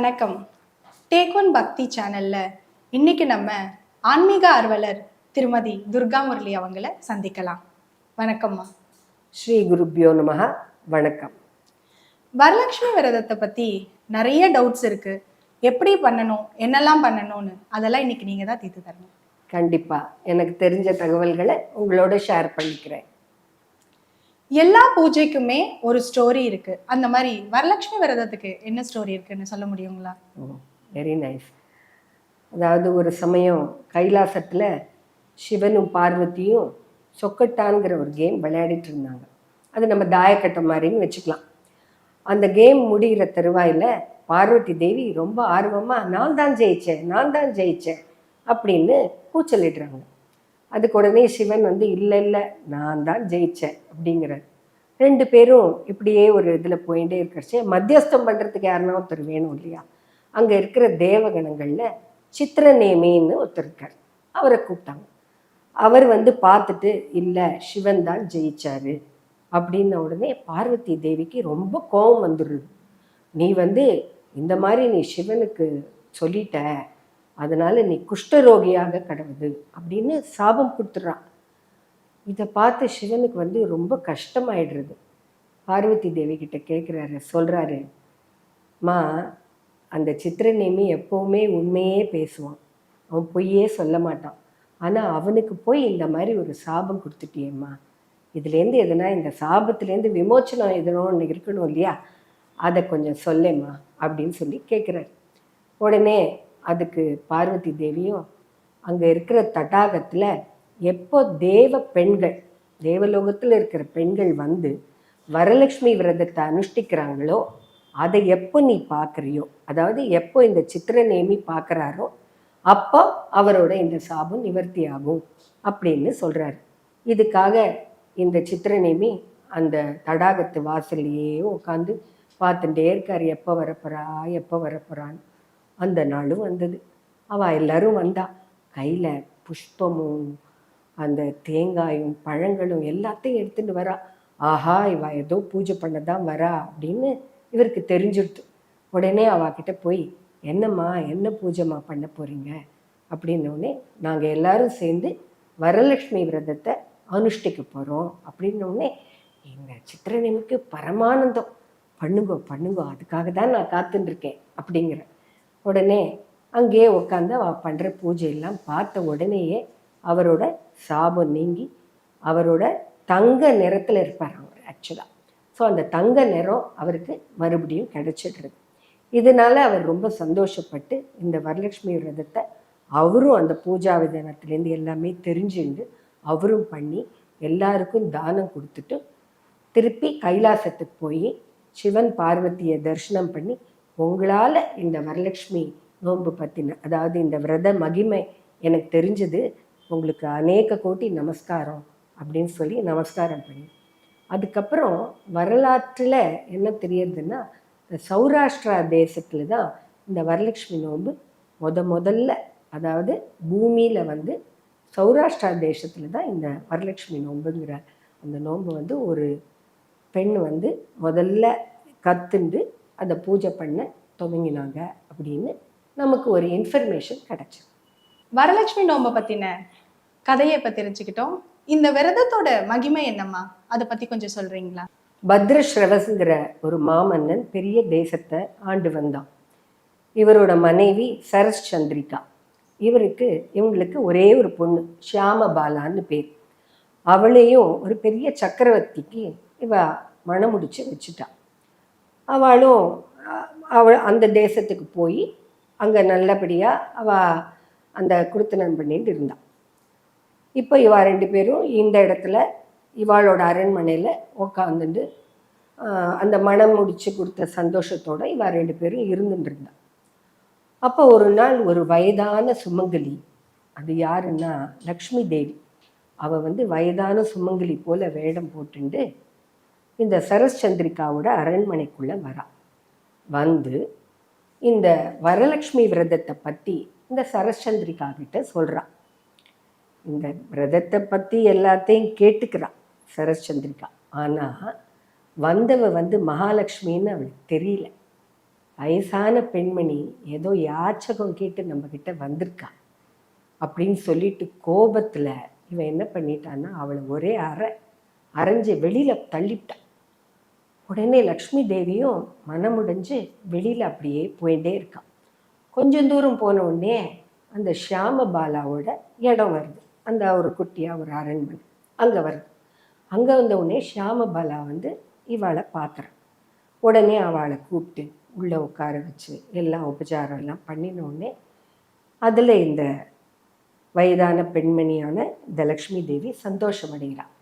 வணக்கம். Take one பக்தி சேனல்ல இன்னைக்கு நம்ம ஆன்மீக ஆர்வலர் திருமதி துர்கா முரளி அவங்கள சந்திக்கலாம். வணக்கம்மா. ஸ்ரீ குருப்யோ நமஹ. வணக்கம். வரலட்சுமி விரதத்தை பத்தி நிறைய டவுட்ஸ் இருக்கு. எப்படி பண்ணணும், என்னெல்லாம் பண்ணணும்னு அதெல்லாம் இன்னைக்கு நீங்க தான் தீர்த்து தரணும். கண்டிப்பா எனக்கு தெரிஞ்ச தகவல்களை உங்களோட ஷேர் பண்ணிக்கிறேன். எல்லா பூஜைக்குமே ஒரு ஸ்டோரி இருக்கு. அந்த மாதிரி வரலட்சுமி விரதத்துக்கு என்ன ஸ்டோரி இருக்குன்னு சொல்ல முடியுங்களா? Very nice. அதாவது ஒரு சமயம் கைலாசத்தில் சிவனும் பார்வதியும் சொக்கட்டான்கிற ஒரு கேம் விளையாடிட்டு இருந்தாங்க. அது நம்ம தாயக்கட்டை மாதிரின்னு வச்சுக்கலாம். அந்த கேம் முடிகிற தருவாயில் பார்வதி தேவி ரொம்ப ஆர்வமாக நான் தான் ஜெயித்தேன் அப்படின்னு கூச்சலிடுறாங்க. அதுக்கு உடனே சிவன் இல்லை நான் தான் ஜெயித்தேன் அப்படிங்கிறார். ரெண்டு பேரும் இப்படியே ஒரு இதில் போயிட்டே இருக்கிறச்சே மத்தியஸ்தம் பண்ணுறதுக்கு யாருன்னா ஒருத்தர் வேணும் இல்லையா? அங்கே இருக்கிற தேவகணங்களில் சித்திரநேமின்னு ஒருத்தர் இருக்கார். அவரை கூப்பிட்டாங்க. அவர் பார்த்துட்டு இல்லை சிவன் தான் ஜெயிச்சாரு அப்படின்ன உடனே பார்வதி தேவிக்கு ரொம்ப கோபம் வந்துடுது. நீ இந்த மாதிரி நீ சிவனுக்கு சொல்லிட்ட, அதனால நீ குஷ்டரோகியாக கடவுது அப்படின்னு சாபம் கொடுத்துட்றான். இதை பார்த்து சிவனுக்கு ரொம்ப கஷ்டமாயிடுறது. பார்வதி தேவி கிட்ட கேட்குறாரு, சொல்கிறாரு, மா அந்த சித்திரநேமி எப்போவுமே உண்மையே பேசுவான், அவன் பொய்யே சொல்ல மாட்டான். ஆனால் அவனுக்கு போய் இந்த மாதிரி ஒரு சாபம் கொடுத்துட்டியேம்மா, இதுலேருந்து எதுனா இந்த சாபத்துலேருந்து விமோச்சனம் எதுனோ ஒன்று இருக்கணும் இல்லையா, அதை கொஞ்சம் சொல்லேம்மா அப்படின்னு சொல்லி கேட்குறாரு. உடனே அதுக்கு பார்வதி தேவியும் அங்கே இருக்கிற தடாகத்தில் எப்போ பெண்கள் தேவலோகத்தில் இருக்கிற பெண்கள் வரலட்சுமி விரதத்தை அனுஷ்டிக்கிறாங்களோ அதை எப்போ நீ பார்க்குறியோ, அதாவது எப்போ இந்த சித்திரநேமி பார்க்குறாரோ அப்போ அவரோட இந்த சாபம் நிவர்த்தி ஆகும் அப்படின்னு சொல்கிறாரு. இதுக்காக இந்த சித்திரநேமி அந்த தடாகத்து வாசல்லையே உட்காந்து பார்த்துட்டே இருக்கார், எப்போ வரப்போறான்னு. அந்த நாளும் வந்தது. அவள் எல்லாரும் வந்தா, கையில் புஷ்பமும் அந்த தேங்காயும் பழங்களும் எல்லாத்தையும் எடுத்துட்டு வரா. ஆஹா, இவ ஏதோ பூஜை பண்ணதான் வரா அப்படின்னு இவருக்கு தெரிஞ்சிடுது. உடனே அவகிட்ட போய், என்னம்மா என்ன பூஜைமா பண்ண போறீங்க அப்படின்னோடனே, நாங்கள் எல்லாரும் சேர்ந்து வரலட்சுமி விரதத்தை அனுஷ்டிக்க போகிறோம் அப்படின்னோடனே, எங்கள் சித்திரநேமிக்கு பரமானந்தம், பண்ணுங்கோ அதுக்காக தான் நான் காத்துட்டுருக்கேன் அப்படிங்கிற. உடனே அங்கேயே உட்காந்து அவள் பண்ணுற பூஜையெல்லாம் பார்த்த உடனேயே அவரோட சாபம் நீங்கி அவரோட தங்க நிறத்தில் இருப்பார் அவர் ஆக்சுவலாக. ஸோ அந்த தங்க நிறம் அவருக்கு மறுபடியும் கிடைச்சிடுறது. இதனால் அவர் ரொம்ப சந்தோஷப்பட்டு இந்த வரலட்சுமி விரதத்தை அவரும் அந்த பூஜா விதானத்துலேருந்து எல்லாமே தெரிஞ்சுண்டு அவரும் பண்ணி எல்லாருக்கும் தானம் கொடுத்துட்டு திருப்பி கைலாசத்துக்கு போய் சிவன் பார்வதியை தரிசனம் பண்ணி, உங்களால் இந்த வரலட்சுமி நோன்பு பற்றின, அதாவது இந்த விரத மகிமை எனக்கு தெரிஞ்சது, உங்களுக்கு அநேக கோடி நமஸ்காரம் அப்படின்னு சொல்லி நமஸ்காரம் பண்ணி, அதுக்கப்புறம் வரலாற்றில் என்ன தெரியறதுன்னா, சௌராஷ்டிரா தேசத்தில் தான் இந்த வரலட்சுமி நோன்பு முதல்ல, அதாவது பூமியில் சௌராஷ்டிரா தேசத்தில் தான் இந்த வரலட்சுமி நோன்புங்கிற அந்த நோன்பு ஒரு பெண் முதல்ல கற்றுண்டு அதை பூஜை பண்ண துவங்கினாங்க அப்படின்னு நமக்கு ஒரு இன்ஃபர்மேஷன் கிடைச்சி. வரலட்சுமி நோன்பை பற்றின கதையை இப்போ தெரிஞ்சுக்கிட்டோம். இந்த விரதத்தோட மகிமை என்னம்மா, அதை பற்றி கொஞ்சம் சொல்கிறீங்களா? பத்ரஸ்ரவஸ்ங்கிற ஒரு மாமன்னன் பெரிய தேசத்தை ஆண்டு வந்தான். இவரோட மனைவி சரஸ் சந்திரிகா. இவங்களுக்கு ஒரே ஒரு பொண்ணு, ஷியாமபாலான்னு பேர். அவளையும் ஒரு பெரிய சக்கரவர்த்திக்கு இவ மணமுடிச்சு வச்சுட்டான். அவள் அந்த தேசத்துக்கு போய் அங்கே நல்லபடியாக அவள் அந்த குடுத்தனம் பண்ணிட்டு இருந்தாள். இப்போ இவா ரெண்டு பேரும் இந்த இடத்துல இவாளோட அரண்மனையில் உட்காந்துட்டு அந்த மனம் முடிச்சு கொடுத்த சந்தோஷத்தோடு இவா ரெண்டு பேரும் இருந்துட்டு இருந்தா. அப்போ ஒரு நாள் ஒரு வயதான சுமங்கலி, அது யாருன்னா லக்ஷ்மி தேவி, அவள் வயதான சுமங்கலி போல வேடம் போட்டுண்டு இந்த சரஸ் சந்திரிகாவோட அரண்மனைக்குள்ளே வரா. இந்த வரலட்சுமி விரதத்தை பற்றி இந்த சரஸ்சந்திரிகா கிட்ட சொல்கிறான். இந்த விரதத்தை பற்றி எல்லாத்தையும் கேட்டுக்கிறான் சரஸ்சந்திரிகா. ஆனால் வந்தவ மகாலட்சுமின்னு அவளுக்கு தெரியல. வயசான பெண்மணி ஏதோ யாச்சகம் கேட்டு நம்மக்கிட்ட வந்திருக்கா அப்படின்னு சொல்லிட்டு கோபத்தில் இவன் என்ன பண்ணிட்டான்னா அவளை ஒரே அரைஞ்சு வெளியில் தள்ளிவிட்டான். உடனே லக்ஷ்மி தேவியும் மனமுடைஞ்சு வெளியில் அப்படியே போயிட்டே இருக்கான். கொஞ்சம் தூரம் போன உடனே அந்த ஷியாமபாலாவோட இடம் வருது. அந்த ஒரு குட்டியாக ஒரு அரண்மனை அங்கே வருது. அங்கே வந்த உடனே ஷியாமபாலா வந்து இவளை பார்க்குறான். உடனே அவளை கூப்பிட்டு உள்ளே உட்கார வச்சு எல்லாம் உபச்சாரம் எல்லாம் பண்ணின உடனே அதில் இந்த வயதான பெண்மணியான இந்த லக்ஷ்மி தேவி சந்தோஷம் அடைகிறாள்.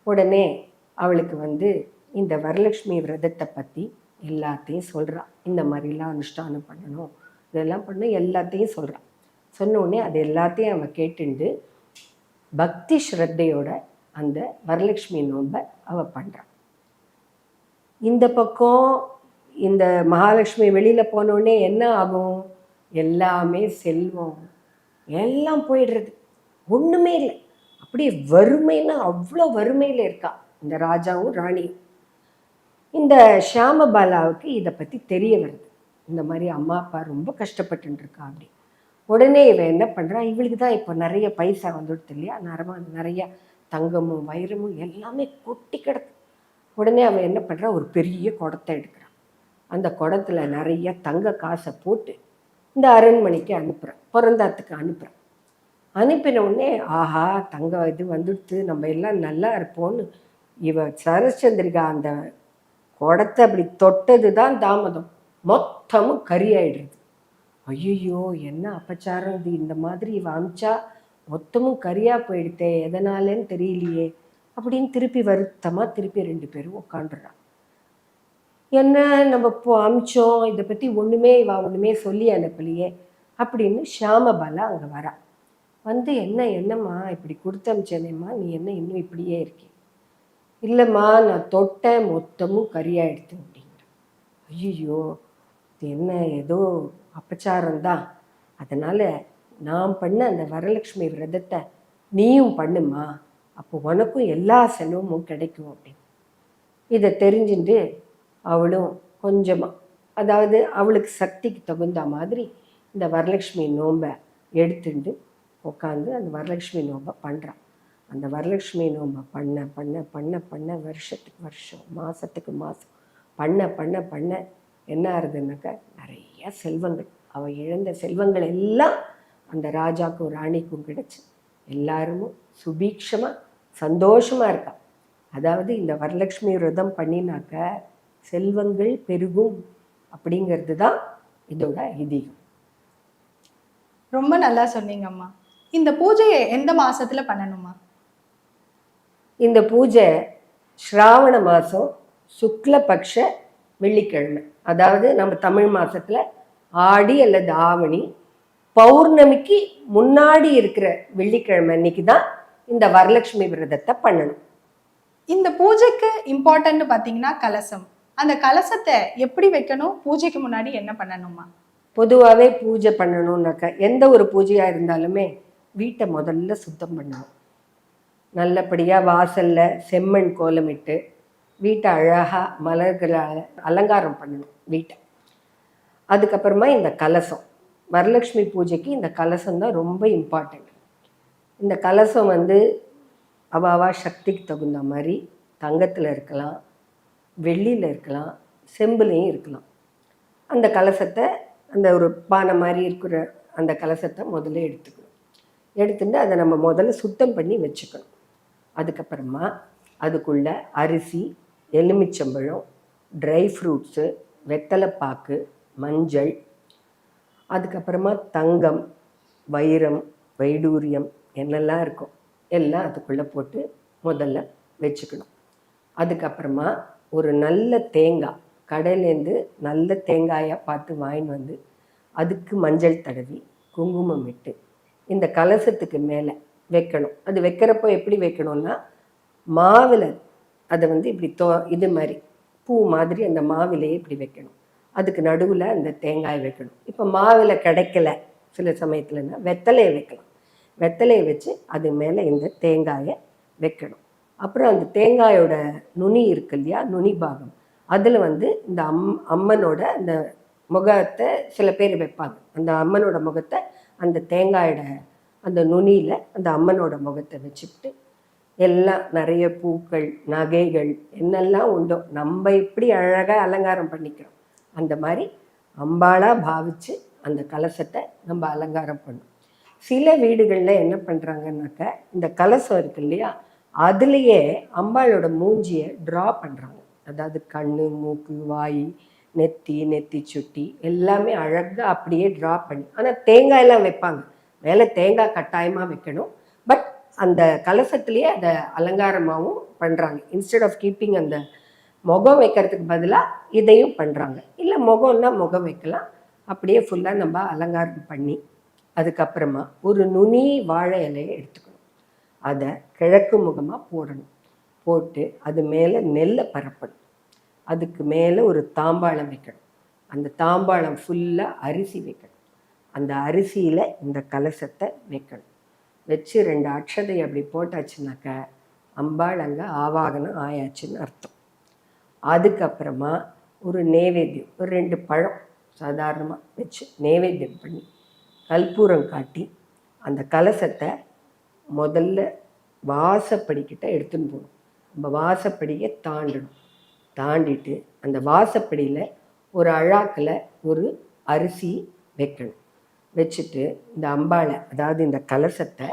உடனே அவளுக்கு வந்து இந்த வரலட்சுமி விரதத்தை பற்றி எல்லாத்தையும் சொல்கிறாள். இந்த மாதிரிலாம் அனுஷ்டானம் பண்ணணும், இதெல்லாம் பண்ணணும், எல்லாத்தையும் சொல்கிறான். சொன்ன உடனே அது எல்லாத்தையும் அவன் கேட்டுண்டு பக்தி ஸ்ரத்தையோட அந்த வரலட்சுமி நோன்பை அவள் பண்ணுறான். இந்த பக்கம் இந்த மகாலட்சுமி வெளியில் போனோடனே என்ன ஆகும்? எல்லாமே செல்வம் எல்லாம் போயிடுறது, ஒன்றுமே இல்லை. அப்படியே வறுமைன்னா அவ்வளோ வறுமையில் இருக்கா இந்த ராஜாவும் ராணியும். இந்த ஷியாமபாலாவுக்கு இதை பற்றி தெரிய வருது. இந்த மாதிரி அம்மா அப்பா ரொம்ப கஷ்டப்பட்டுருக்கா அப்படி. உடனே இவன் என்ன பண்ணுறான், இவளுக்கு தான் இப்போ நிறைய பைசா வந்துடுது இல்லையா, நிறைய தங்கமும் வைரமும் எல்லாமே கொட்டி கிடக்கு. உடனே அவன் என்ன பண்ணுறான், ஒரு பெரிய குடத்தை எடுக்கிறான். அந்த குடத்துல நிறைய தங்க காசை போட்டு இந்த அரண்மனைக்கு அனுப்புகிறான், பிறந்தாத்துக்கு அனுப்புகிறான். அனுப்பின உடனே ஆஹா தங்க இது வந்துடுத்து, நம்ம எல்லாம் நல்லா இருப்போம்னு இவ சரச்சந்திரிகா அந்த குடத்தை அப்படி தொட்டது தான் தாமதம், மொத்தமும் கரியாயிடுறது. ஐயோ என்ன அபச்சாரம் இது, இந்த மாதிரி இவ அமிச்சா மொத்தமும் கரியா போயிடுத்தே, எதனாலேன்னு தெரியலையே அப்படின்னு திருப்பி வருத்தமாக திருப்பி 2 பேரும் உட்காந்துடுறான். என்ன நம்ம இப்போ அமிச்சோம், இதை பற்றி ஒன்றுமே சொல்லி அனுப்பலையே அப்படின்னு ஷியாமபாலா அங்கே வரா. வந்து என்னம்மா இப்படி கொடுத்து அமிச்சேனேம்மா, நீ என்ன இன்னும் இப்படியே இருக்கே? இல்லைம்மா நான் தொட்டேன் மொத்தமும் கரியாயிடுத்து அப்படிங்கிற. ஐயோ இது என்ன ஏதோ அபச்சாரம்தான், அதனால் நான் பண்ண அந்த வரலட்சுமி விரதத்தை நீயும் பண்ணுமா, அப்போ உனக்கும் எல்லா செலவும் கிடைக்கும் அப்படின்னு. இதை தெரிஞ்சுட்டு அவளும் கொஞ்சமாக, அதாவது அவளுக்கு சக்திக்கு தகுந்த மாதிரி இந்த வரலட்சுமி நோன்பை எடுத்துட்டு உட்காந்து அந்த வரலட்சுமி நோன்பை பண்ணுறான். அந்த வரலட்சுமி நோன்பை பண்ண பண்ண பண்ண பண்ண வருஷத்துக்கு வருஷம் மாதத்துக்கு மாதம் பண்ண என்ன ஆகுதுன்னாக்கா நிறைய செல்வங்கள், அவள் இழந்த செல்வங்கள் எல்லாம் அந்த ராஜாக்கும் ராணிக்கும் கிடைச்சி எல்லாரும் சுபீக்ஷமாக சந்தோஷமாக இருக்கா. அதாவது இந்த வரலட்சுமி விரதம் பண்ணினாக்க செல்வங்கள் பெருகும் அப்படிங்கிறது தான் இதோட ஐதீகம். ரொம்ப நல்லா சொன்னீங்கம்மா. இந்த பூஜையை எந்த மாசத்துல பண்ணணுமா? இந்த பூஜை ஸ்ராவண மாதம் சுக்லபக்ஷ வெள்ளிக்கிழமை, அதாவது நம்ம தமிழ் மாதத்தில் ஆடி அல்லது ஆவணி பௌர்ணமிக்கு முன்னாடி இருக்கிற வெள்ளிக்கிழமை அன்னைக்கு தான் இந்த வரலட்சுமி விரதத்தை பண்ணணும். இந்த பூஜைக்கு இம்பார்ட்டன்ட் பார்த்தீங்கன்னா கலசம். அந்த கலசத்தை எப்படி வைக்கணும், பூஜைக்கு முன்னாடி என்ன பண்ணணுமா? பொதுவாகவே பூஜை பண்ணணும்னாக்கா எந்த ஒரு பூஜையாக இருந்தாலுமே வீட்டை முதல்ல சுத்தம் பண்ணணும். நல்லபடியாக வாசலில் செம்மண் கோலமிட்டு வீட்டை அழகாக மலர்களால் அலங்காரம் பண்ணணும் வீட்டை. அதுக்கப்புறமா இந்த கலசம், வரலட்சுமி பூஜைக்கு இந்த கலசம் தான் ரொம்ப இம்பார்ட்டண்ட். இந்த கலசம் வந்து அவாவா சக்திக்கு தகுந்த மாதிரி தங்கத்தில் இருக்கலாம், வெள்ளியில் இருக்கலாம், செம்புலையும் இருக்கலாம். அந்த கலசத்தை அந்த ஒரு பானை மாதிரி இருக்கிற அந்த கலசத்தை முதல்ல எடுத்துக்கணும். எடுத்துட்டு அதை நம்ம முதல்ல சுத்தம் பண்ணி வச்சுக்கணும். அதுக்கப்புறமா அதுக்குள்ளே அரிசி, எலுமிச்சம்பழம், ட்ரை ஃப்ரூட்ஸு, வெத்தலைப்பாக்கு, மஞ்சள், அதுக்கப்புறமா தங்கம், வைரம், வைடூரியம் என்னெல்லாம் இருக்கும் எல்லாம் அதுக்குள்ளே போட்டு முதல்ல வச்சுக்கணும். அதுக்கப்புறமா ஒரு நல்ல தேங்காய், கடையிலேருந்து நல்ல தேங்காயாக பார்த்து வாங்கின்னு வந்து அதுக்கு மஞ்சள் தடவி குங்குமம் இட்டு இந்த கலசத்துக்கு மேலே வைக்கணும். அது வைக்கிறப்போ எப்படி வைக்கணும்னா மாவில் அதை வந்து இப்படி இது மாதிரி பூ மாதிரி அந்த மாவிலையே இப்படி வைக்கணும். அதுக்கு நடுவில் அந்த தேங்காய் வைக்கணும். இப்போ மாவில் கிடைக்கல சில சமயத்துலன்னா வெத்தலையை வைக்கலாம். வெத்தலையை வச்சு அது மேலே இந்த தேங்காயை வைக்கணும். அப்புறம் அந்த தேங்காயோட நுனி இருக்கு இல்லையா, நுனி பாகம், அதில் வந்து இந்த அம்மனோட அந்த முகத்தை சில பேர் வைப்பாங்க. அந்த அம்மனோட முகத்தை அந்த தேங்காயோட அந்த நுனியில் அந்த அம்மனோட முகத்தை வச்சுக்கிட்டு எல்லாம் நிறைய பூக்கள், நகைகள் என்னெல்லாம் உண்டோ நம்ம எப்படி அழகாக அலங்காரம் பண்ணிக்கிறோம் அந்த மாதிரி அம்பாளாக பாவித்து அந்த கலசத்தை நம்ம அலங்காரம் பண்ணோம். சில வீடுகளில் என்ன பண்ணுறாங்கன்னாக்க இந்த கலசம் இருக்கு இல்லையா, அதுலேயே அம்பாளோட மூஞ்சியை ட்ரா பண்ணுறாங்க. அதாவது கண், மூக்கு, வாய், நெத்தி சுட்டி எல்லாமே அழகாக அப்படியே ட்ரா பண்ணி, ஆனால் தேங்காயெல்லாம் வைப்பாங்க, மேலே தேங்காய் கட்டாயமாக வைக்கணும். பட் அந்த கலசத்துலேயே அதை அலங்காரமாகவும் பண்ணுறாங்க. இன்ஸ்டெட் ஆஃப் கீப்பிங் அந்த முகம் வைக்கிறதுக்கு பதிலாக இதையும் பண்ணுறாங்க. இல்லை முகம்னா முகம் வைக்கலாம், அப்படியே ஃபுல்லாக நம்ம அலங்காரம் பண்ணி அதுக்கப்புறமா ஒரு நுனி வாழை இலையை எடுத்துக்கணும். அதை கிழக்கு முகமாக போடணும். போட்டு அது மேலே நெல்லை பரப்பணும். அதுக்கு மேலே ஒரு தாம்பாளம் வைக்கணும். அந்த தாம்பாளம் ஃபுல்லாக அரிசி வைக்கணும். அந்த அரிசியில் இந்த கலசத்தை வைக்கணும். வச்சு 2 அட்சதை அப்படி போட்டாச்சுனாக்க அம்பாள் அங்கே ஆவாகனம் ஆயாச்சுன்னு அர்த்தம். அதுக்கப்புறமா ஒரு நைவேத்தியம், ஒரு 2 பழம் சாதாரணமாக வச்சு நைவேத்தியம் பண்ணி கற்பூரம் காட்டி அந்த கலசத்தை முதல்ல வாசப்படிக்கிட்ட எடுத்துன்னு போகணும். நம்ம வாசப்படியை தாண்டணும். தாண்டிட்டு அந்த வாசப்படியில் ஒரு அழாக்கில் ஒரு அரிசி வைக்கணும். வச்சுட்டு இந்த அம்பாளை, அதாவது இந்த கலசத்தை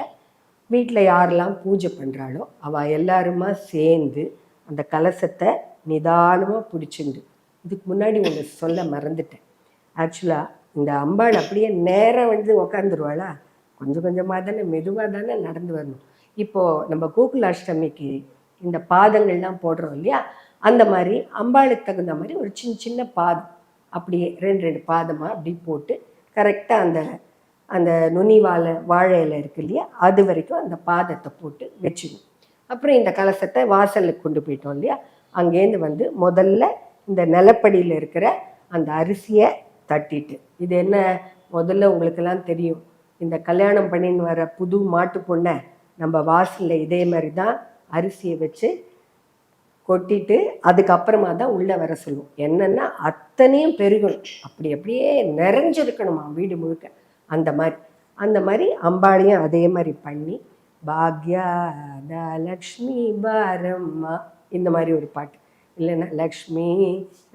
வீட்டில் யாரெல்லாம் பூஜை பண்ணுறாளோ அவள் எல்லாருமா சேர்ந்து அந்த கலசத்தை நிதானமாக பிடிச்சிண்டு, இதுக்கு முன்னாடி ஒன்று சொல்ல மறந்துட்டேன். ஆக்சுவலாக இந்த அம்பாள் அப்படியே நேராக வந்து உக்காந்துருவாளா, கொஞ்சம் கொஞ்சமாக தானே மெதுவாக தானே நடந்து வரணும். இப்போது நம்ம கோகுலாஷ்டமிக்கு இந்த பாதங்கள்லாம் போடுறோம் இல்லையா, அந்த மாதிரி அம்பாளுக்கு தகுந்த மாதிரி ஒரு சின்ன சின்ன பாதம் அப்படியே 2 பாதமாக அப்படி போட்டு கரெக்டாக அந்த அந்த நுனி வாழை இலை இருக்கு இல்லையா, அது வரைக்கும் அந்த பாதத்தை போட்டு வச்சிடணும். அப்புறம் இந்த கலசத்தை வாசலுக்கு கொண்டு போயிட்டோம் இல்லையா, அங்கேருந்து வந்து முதல்ல இந்த நிலப்படியில் இருக்கிற அந்த அரிசியை தட்டிட்டு, இது என்ன முதல்ல உங்களுக்கெல்லாம் தெரியும், இந்த கல்யாணம் பண்ணின்னு வர புது மாட்டு பொண்ணை நம்ம வாசலில் இதே மாதிரி தான் அரிசியை வச்சு கொட்டிட்டு அதுக்கப்புறமா தான் உள்ளே வர சொல்லுவோம். என்னென்னா அத்தனையும் பெருகணும், அப்படி அப்படியே நிறைஞ்சிருக்கணுமா வீடு முழுக்க. அந்த மாதிரி அம்பாளையும் அதே மாதிரி பண்ணி பாக்யாத லக்ஷ்மி பாரம்மா இந்த மாதிரி ஒரு பாட்டு, இல்லைன்னா லக்ஷ்மி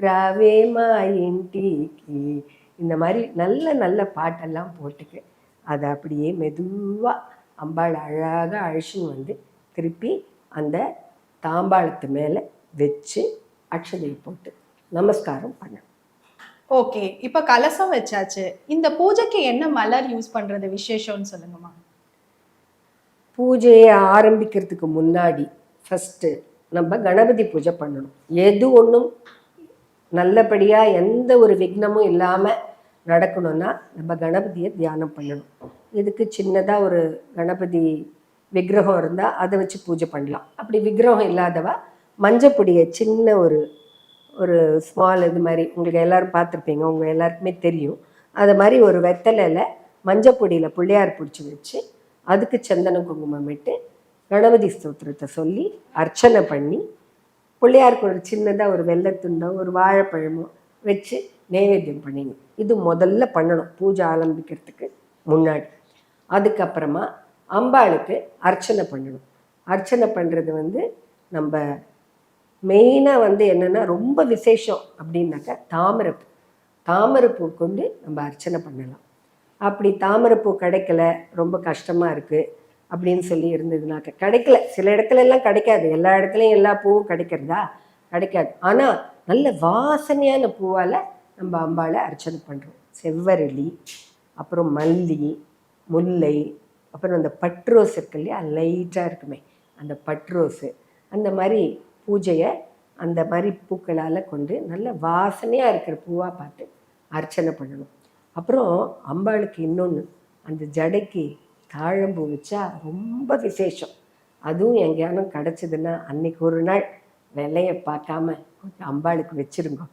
ராவே மாயின்டிக்கு, இந்த மாதிரி நல்ல நல்ல பாட்டெல்லாம் போட்டுக்கு அதை அப்படியே மெதுவாக அம்பாள் அழகாக அழிச்சுன்னு வந்து திருப்பி அந்த தாம்பாளத்து மேலே வச்சு அக்ஷதையை போட்டு நமஸ்காரம் பண்ணணும். ஓகே, இப்போ கலசம் வச்சாச்சு. இந்த பூஜைக்கு என்ன மலர் யூஸ் பண்றது விசேஷம்னு சொல்லுங்கம்மா. பூஜையை ஆரம்பிக்கிறதுக்கு முன்னாடி ஃபஸ்ட்டு நம்ம கணபதி பூஜை பண்ணணும். எது ஒன்றும் நல்லபடியாக எந்த ஒரு விக்னமும் இல்லாமல் நடக்கணும்னா நம்ம கணபதியை தியானம் பண்ணணும். இதுக்கு சின்னதாக ஒரு கணபதி விக்கிரகம் இருந்தால் அதை வச்சு பூஜை பண்ணலாம். அப்படி விக்கிரகம் இல்லாதவா மஞ்சப்பொடியை சின்ன ஒரு ஸ்மால் இது மாதிரி உங்களுக்கு எல்லோரும் பார்த்துருப்பீங்க, உங்கள் எல்லாருக்குமே தெரியும். அது மாதிரி ஒரு வெத்தலையில் மஞ்சப்பொடியில் பிள்ளையார் பிடிச்சி வச்சு அதுக்கு சந்தனம் குங்குமம் இட்டு கணபதி ஸ்தோத்திரத்தை சொல்லி அர்ச்சனை பண்ணி பிள்ளையாருக்கு ஒரு சின்னதாக ஒரு வெள்ளைத்துண்டோ ஒரு வாழைப்பழமோ வச்சு நைவேத்தியம் பண்ணிடணும். இது முதல்ல பண்ணணும் பூஜை ஆரம்பிக்கிறதுக்கு முன்னாடி. அதுக்கப்புறமா அம்பாளுக்கு அர்ச்சனை பண்ணணும். அர்ச்சனை பண்ணுறது வந்து நம்ம மெயினாக வந்து என்னென்னா ரொம்ப விசேஷம் அப்படின்னாக்கா தாமரைப்பூ கொண்டு நம்ம அர்ச்சனை பண்ணலாம். அப்படி தாமரைப்பூ கிடைக்கல, ரொம்ப கஷ்டமாக இருக்குது அப்படின்னு சொல்லி இருந்ததுனாக்க, கிடைக்கல, சில இடத்துல எல்லாம் கிடைக்காது, எல்லா இடத்துலையும் எல்லா பூவும் கிடைக்கிறதா, கிடைக்காது. ஆனால் நல்ல வாசனையான பூவால் நம்ம அம்பாளை அர்ச்சனை பண்ணுறோம். செவ்வரளி, அப்புறம் மல்லி, முல்லை, அப்புறம் அந்த பட்ரோஸ் இருக்கு இல்லையா, லைட்டாக இருக்குமே அந்த பட்ரோஸு, அந்த மாதிரி பூஜையை அந்த மாதிரி பூக்களால் கொண்டு நல்ல வாசனையாக இருக்கிற பூவாக பார்த்து அர்ச்சனை பண்ணணும். அப்புறம் அம்பாளுக்கு இன்னொன்று, அந்த ஜடைக்கு தாழம்பூ வச்சா ரொம்ப விசேஷம். அதுவும் எங்கேயானும் கிடச்சிதுன்னா அன்றைக்கி ஒரு நாள் விலையை பார்க்காம கொஞ்சம் அம்பாளுக்கு வச்சுருங்க.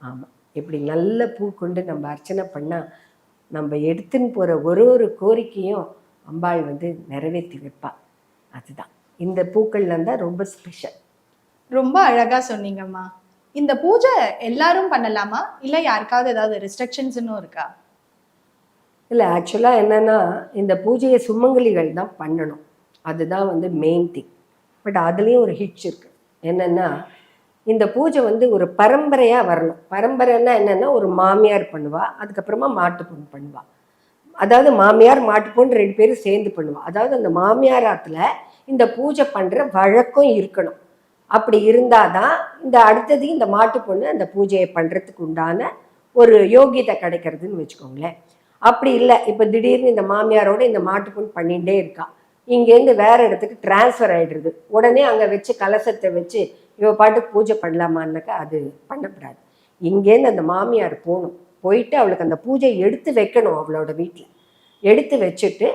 ஆமாம், இப்படி நல்ல பூ கொண்டு நம்ம அர்ச்சனை பண்ணால் நம்ம எடுத்துன்னு போகிற ஒரு கோரிக்கையும் அம்பாள் வந்து நிறைவேற்றி வைப்பாள். அதுதான் இந்த பூக்கள்லாம் தான் ரொம்ப ஸ்பெஷல். ரொம்ப அழகாக சொன்னீங்கம்மா. இந்த பூஜை எல்லாரும் பண்ணலாமா இல்ல யாருக்காவது ஏதாவது ரெஸ்ட்ரிக்ஷன்ஸ்னும் இருக்கா? இல்லை, ஆக்சுவலாக என்னென்னா இந்த பூஜையை சுமங்கலிகள் தான் பண்ணணும். அதுதான் வந்து மெயின் திங். பட் அதுலேயும் ஒரு ஹிட்ச் இருக்குது. என்னென்னா இந்த பூஜை வந்து ஒரு பரம்பரையாக வரணும். பரம்பரைன்னா என்னென்னா ஒரு மாமியார் பண்ணுவா, அதுக்கப்புறமா மாட்டு பொண்ணு பண்ணுவா. அதாவது மாமியார் மாட்டு பொண்ணு 2 பேரும் சேர்ந்து பண்ணுவா. அதாவது அந்த மாமியாராத்துல இந்த பூஜை பண்ணுற வழக்கம் இருக்கணும். அப்படி இருந்தால் தான் இந்த அடுத்தது இந்த மாட்டு பொண்ணு அந்த பூஜையை பண்ணுறதுக்கு உண்டான ஒரு யோகியத்தை கிடைக்கிறதுன்னு வச்சுக்கோங்களேன். அப்படி இல்லை, இப்போ திடீர்னு இந்த மாமியாரோட இந்த மாட்டு பொண்ணு பண்ணிகிட்டே இருக்கா, இங்கேருந்து வேற இடத்துக்கு டிரான்ஸ்ஃபர் ஆகிடுறது. உடனே அங்கே வச்சு கலசத்தை வச்சு இவ பாட்டுக்கு பூஜை பண்ணலாமான்னாக்கா அது பண்ணக்கூடாது. இங்கேருந்து அந்த மாமியார் போகணும், போயிட்டு அவளுக்கு அந்த பூஜையை எடுத்து வைக்கணும். அவளோட வீட்டில் எடுத்து வச்சுட்டு